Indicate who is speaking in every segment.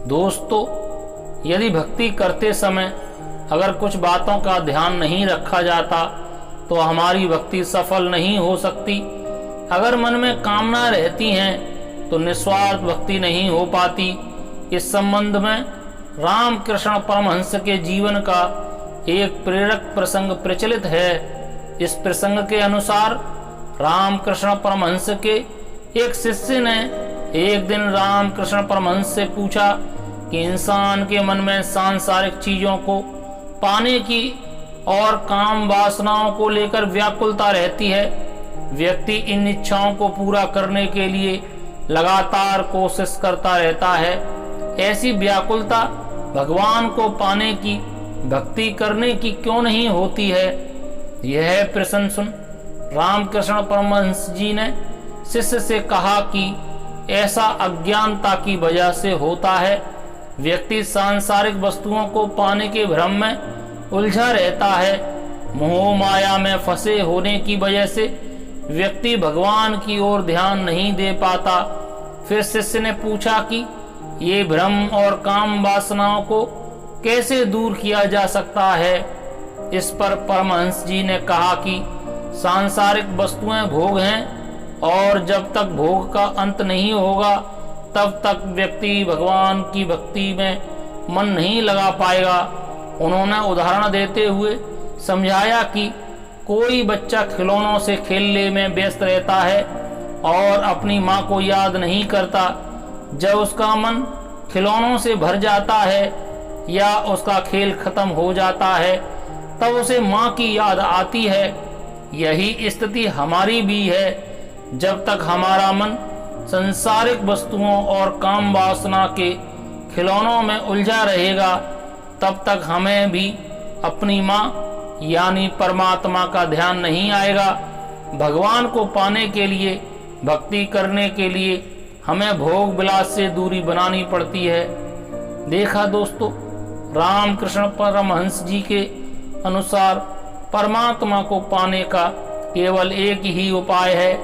Speaker 1: दोस्तों, यदि भक्ति करते समय अगर कुछ बातों का ध्यान नहीं रखा जाता तो हमारी भक्ति सफल नहीं हो सकती। अगर मन में कामना रहती हैं तो निस्वार्थ भक्ति नहीं हो पाती। इस संबंध में रामकृष्ण परमहंस के जीवन का एक प्रेरक प्रसंग प्रचलित है। इस प्रसंग के अनुसार रामकृष्ण परमहंस के एक शिष्य ने एक दिन रामकृष्ण परमहंस से पूछा कि इंसान के मन में सांसारिक चीजों को पाने की और काम वासनाओं को लेकर व्याकुलता रहती है। व्यक्ति इन इच्छाओं को पूरा करने के लिए लगातार कोशिश करता रहता है। ऐसी व्याकुलता भगवान को पाने की, भक्ति करने की क्यों नहीं होती है? यह प्रश्न सुन रामकृष्ण परमहंस जी ने शिष्य से कहा कि ऐसा अज्ञानता की वजह से होता है। व्यक्ति सांसारिक वस्तुओं को पाने के भ्रम में उलझा रहता है। मोह माया में फंसे होने की वजह से व्यक्ति भगवान की ओर ध्यान नहीं दे पाता। फिर शिष्य ने पूछा कि ये भ्रम और काम वासनाओं को कैसे दूर किया जा सकता है? इस पर परमहंस जी ने कहा कि सांसारिक वस्तुएं भोग हैं और जब तक भोग का अंत नहीं होगा तब तक व्यक्ति भगवान की भक्ति में मन नहीं लगा पाएगा। उन्होंने उदाहरण देते हुए समझाया कि कोई बच्चा खिलौनों से खेलने में व्यस्त रहता है और अपनी माँ को याद नहीं करता। जब उसका मन खिलौनों से भर जाता है या उसका खेल खत्म हो जाता है तब उसे माँ की याद आती है। यही स्थिति हमारी भी है। जब तक हमारा मन संसारिक वस्तुओं और काम वासना के खिलौनों में उलझा रहेगा तब तक हमें भी अपनी माँ यानी परमात्मा का ध्यान नहीं आएगा। भगवान को पाने के लिए, भक्ति करने के लिए हमें भोग विलास से दूरी बनानी पड़ती है। देखा दोस्तों, रामकृष्ण परमहंस जी के अनुसार परमात्मा को पाने का केवल एक ही उपाय है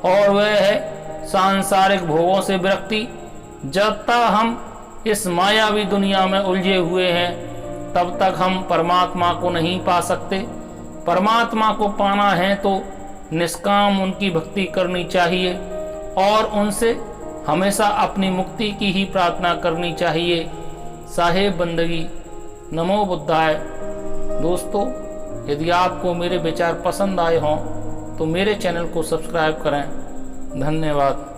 Speaker 1: और वह है सांसारिक भोगों से विरक्ति। जब तक हम इस मायावी दुनिया में उलझे हुए हैं तब तक हम परमात्मा को नहीं पा सकते। परमात्मा को पाना है तो निष्काम उनकी भक्ति करनी चाहिए और उनसे हमेशा अपनी मुक्ति की ही प्रार्थना करनी चाहिए। साहेब बंदगी। नमो बुद्धाय। दोस्तों, यदि आपको मेरे विचार पसंद आए हों तो मेरे चैनल को सब्सक्राइब करें। धन्यवाद।